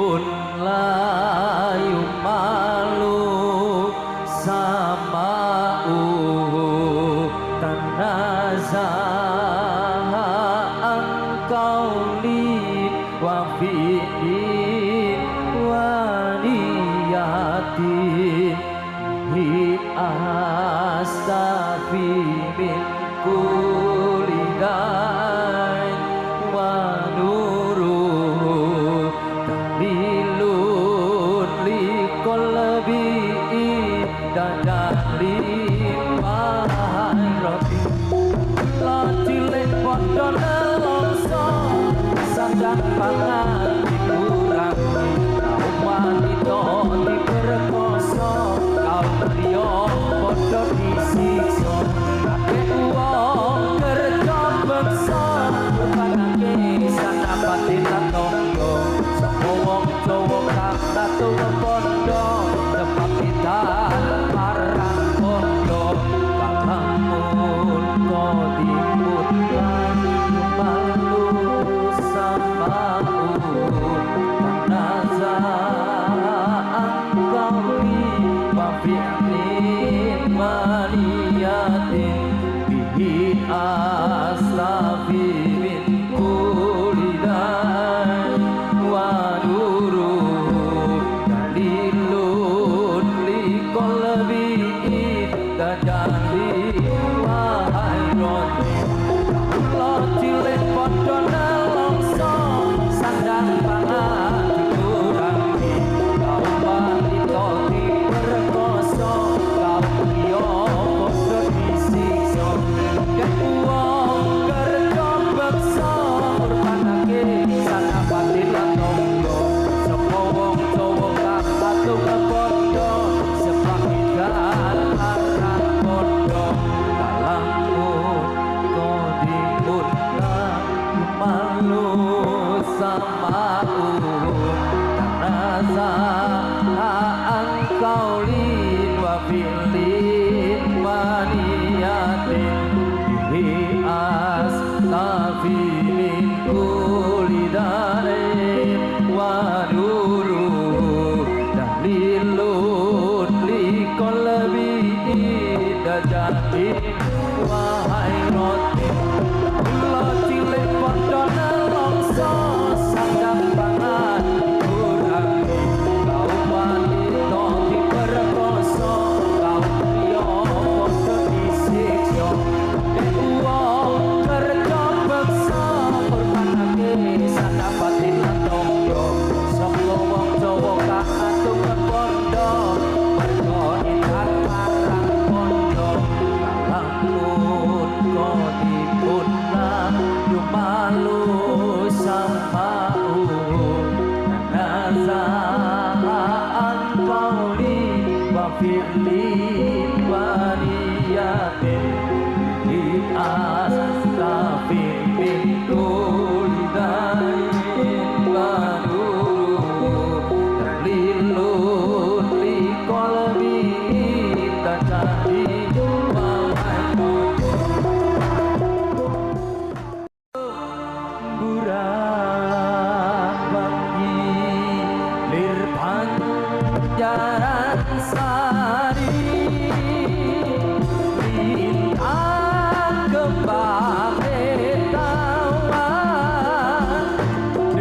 pun layu malu sama tanazah angkauli wa fi'in wa niyatin hi astafi min kulli dain wa nuru tamilun li qalbi dadarin wahai Rabbi la cilik padha nelongso sadang pangan dikurangi kaum wanita diperkosa kaum liya padha disiksa kabeh wong kerja beksa berpanake sanapati tatangga sapa wong Jawa kang tatu padha sebab kita marang padha kalamun kodipun malu samaun tanazaan kauli wa fi'lin maniyatin bihi aslafi min kulli dain wa nuru dalilun li qalbi tadali wahai Rabbi kula cilik padha nelongso sandang pangan dikurangi kaum wanita diperkosa kaum liya padha disiksa nek wong kerja beksa urpanake sanapati tatangga sapa wong Jawa kang patung padha sebab ikan larang padha kalamun kodipun malu samaun tanazaan kaulin wa fi'lin maniyatin bihi astafi min kulli dain wa nuru dalilun li qalbi dadatin wahai Rabbi kula cilik padha nelongso sandang pangan dikurangi kaum wanita diperkosa kaum liya padha disiksa nek wong kerja beksa urpanake sanapati tatangga sapa wong Jawa kang atung padha merga ikan marang padha kalamun kodipun layu malu samaun tanazaan kauli wa fi'lin wa niyatin bi astafi min kulli dain wa nuru dalilun li qalbi tadali wahai burak wangi lir panjaran sari lintang kembang tawan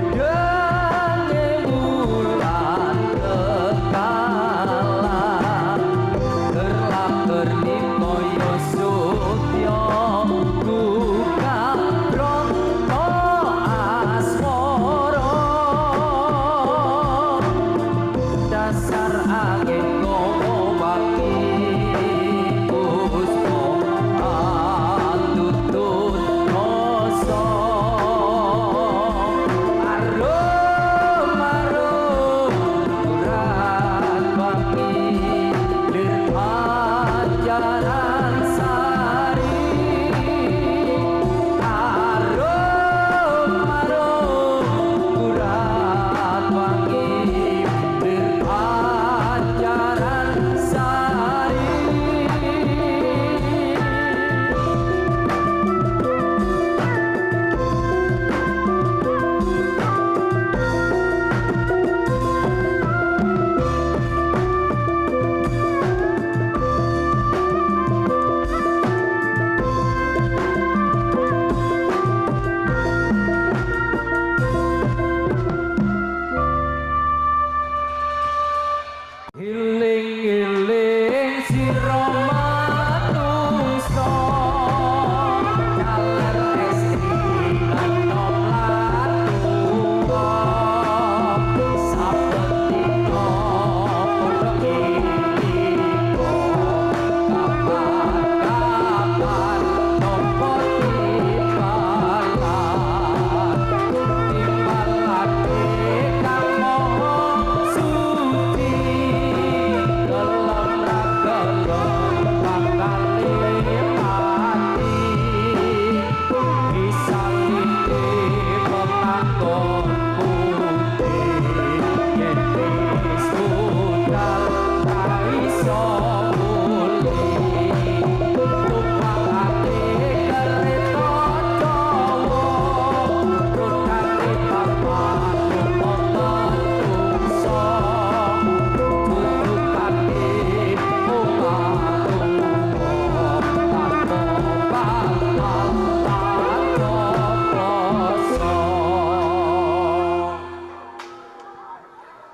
dedenge bulan kekalan gerlap gernik koyo sutya buka bronto asmara dasar angin ngomong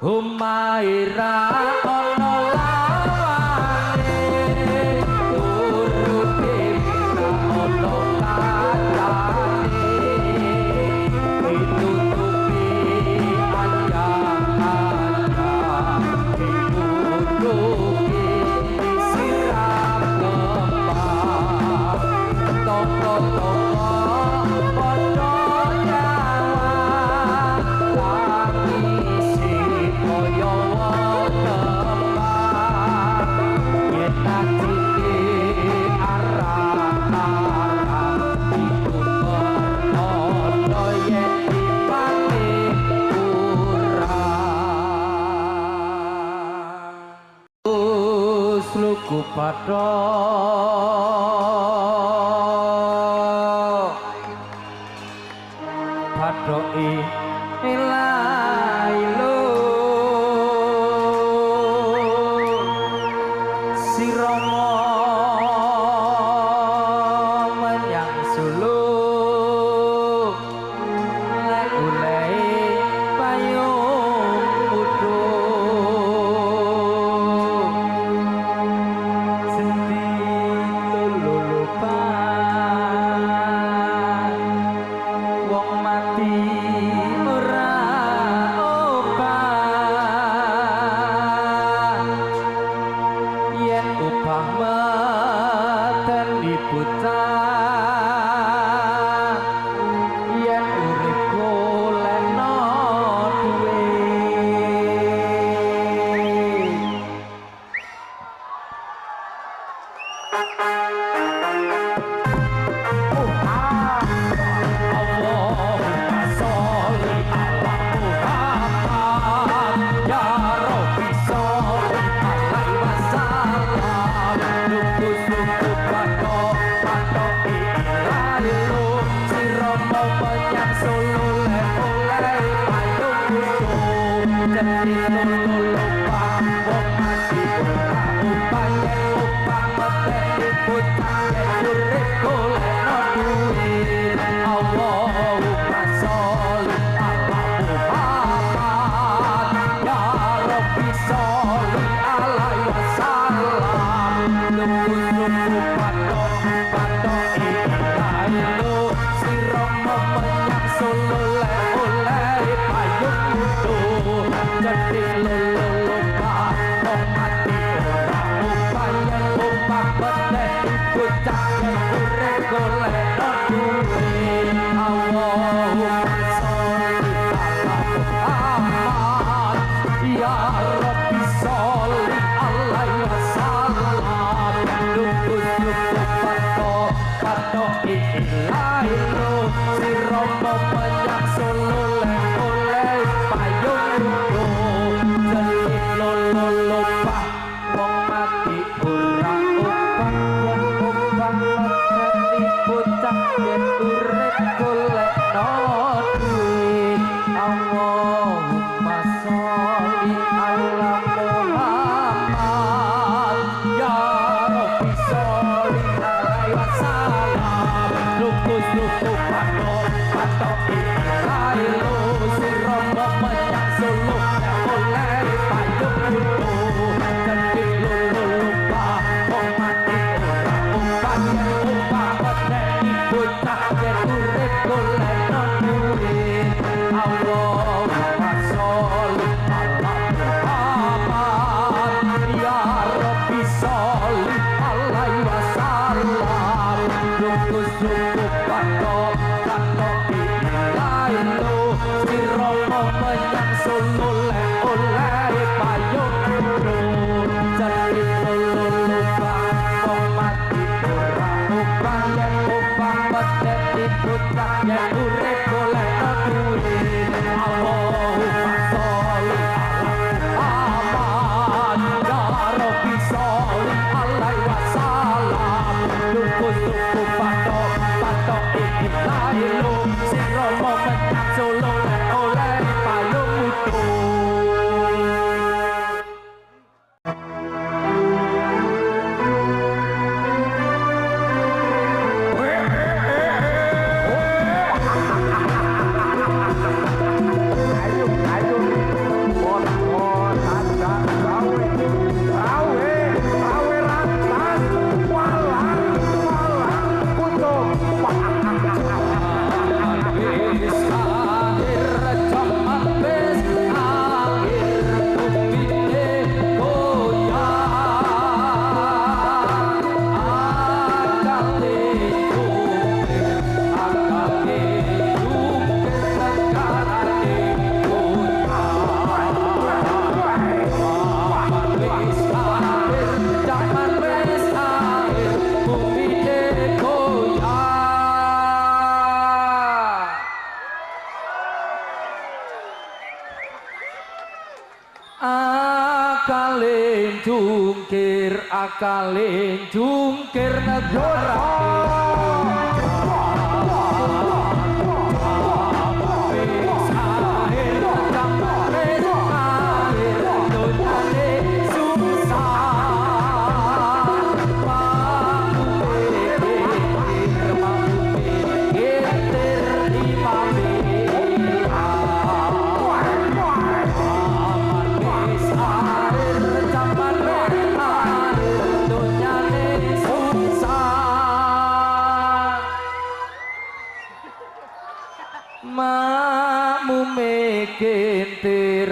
Humaira ono lawane turuti ono kacane ditutupi anjang-anjang dikuruki siram kembang toko-toko padha Luku padha padhoki ilailo sirama menyang sulu lek goleki payung Allahumma sholli ala akalin jungkir negara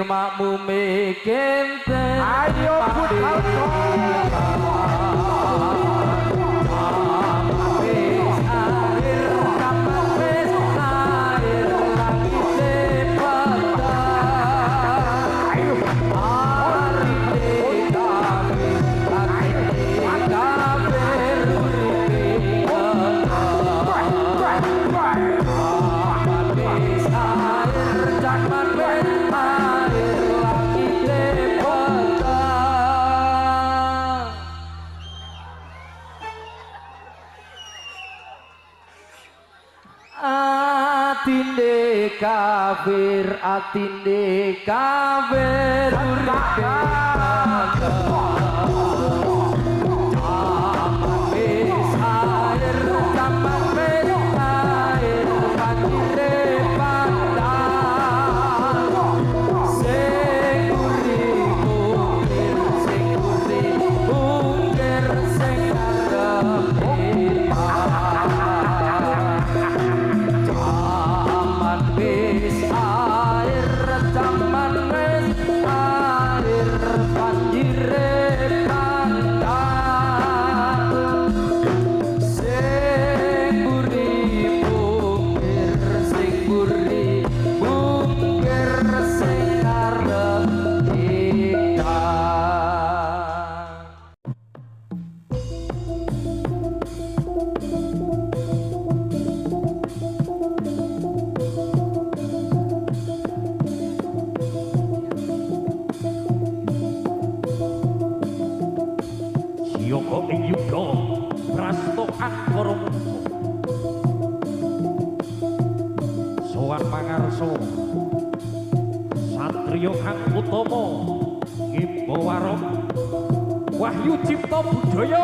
makmume kenter ayo putra atinde kafir Satrio Kang Utomo Ngimbo Warok Wahyu Cipto Budaya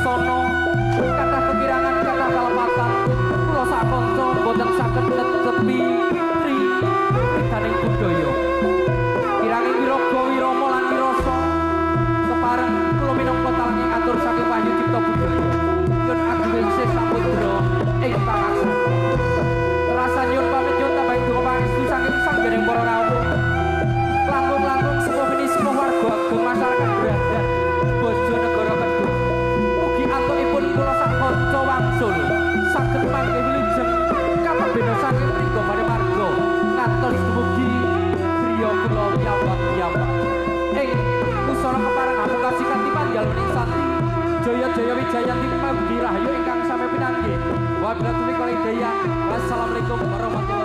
laksana kathah kekirangan kathah kalepatan kula sak kanca boten saged netepi ridaning budaya kiranging wiraga wirama lan wirasa kepareng kula minangka talanging atur saking Wahyu Cipta Budaya nyuwun ageng samudra ingkang asma terasa nyuwun pamit nyuwun tambahi donga pangestu saking sanggening para rawuh langkung-langkung sepuh warga ageng masyarakat Bradan Bojonegoro Kedung mugi antukipun kula sak kanca wangsul saged mangke wilujeng kapabena saking mriku bare marga ngantos dumugi griya kula piyambak ing pusara kepareng aplikasi kanthi panjal mening santi Jaya Wijayanti Mabdi Rahayu ingkang sami pinanggih wabillahi taufiq wal hidayah wassalamualaikum warahmatullahi